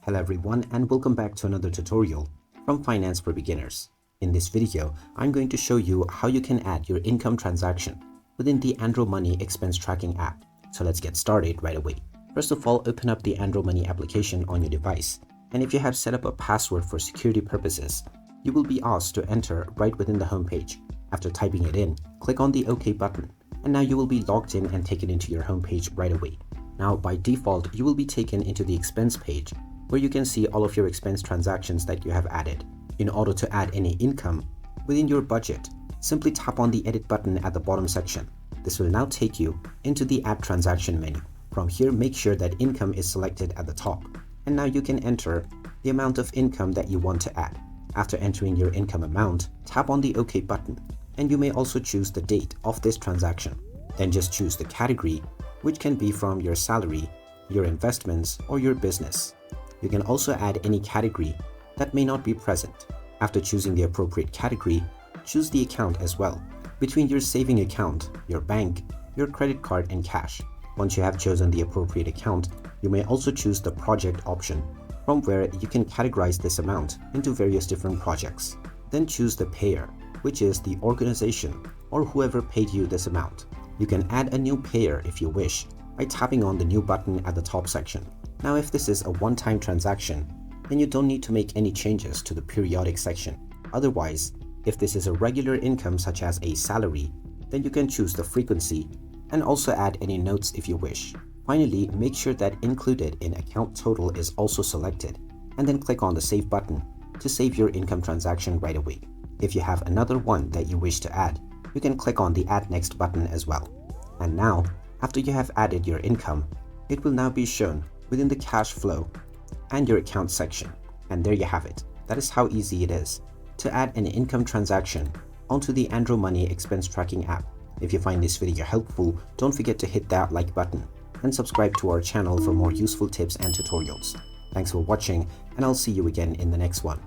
Hello everyone and welcome back to another tutorial from Finance for Beginners. In this video, I'm going to show you how you can add your income transaction within the AndroMoney expense tracking app. So let's get started right away. First of all, open up the AndroMoney application on your device. And if you have set up a password for security purposes, you will be asked to enter right within the homepage. After typing it in, click on the OK button. And now you will be logged in and taken into your homepage right away. Now by default, you will be taken into the expense page where you can see all of your expense transactions that you have added. In order to add any income within your budget, simply tap on the edit button at the bottom section. This will now take you into the add transaction menu. From here, make sure that income is selected at the top. And now you can enter the amount of income that you want to add. After entering your income amount, tap on the OK button. And you may also choose the date of this transaction. Then just choose the category, which can be from your salary, your investments, or your business. You can also add any category that may not be present. After choosing the appropriate category, choose the account as well, between your saving account, your bank, your credit card, and cash. Once you have chosen the appropriate account, you may also choose the project option, from where you can categorize this amount into various different projects. Then choose the payer, which is the organization or whoever paid you this amount. You can add a new payer if you wish by tapping on the new button at the top section. Now if this is a one-time transaction, then you don't need to make any changes to the periodic section. Otherwise, if this is a regular income such as a salary, then you can choose the frequency and also add any notes if you wish. Finally, make sure that included in account total is also selected, and then click on the save button to save your income transaction right away. If you have another one that you wish to add, you can click on the add next button as well. And now, after you have added your income, it will now be shown within the cash flow and your account section. And there you have it. That is how easy it is to add an income transaction onto the AndroMoney expense tracking app. If you find this video helpful, don't forget to hit that like button and subscribe to our channel for more useful tips and tutorials. Thanks for watching, and I'll see you again in the next one.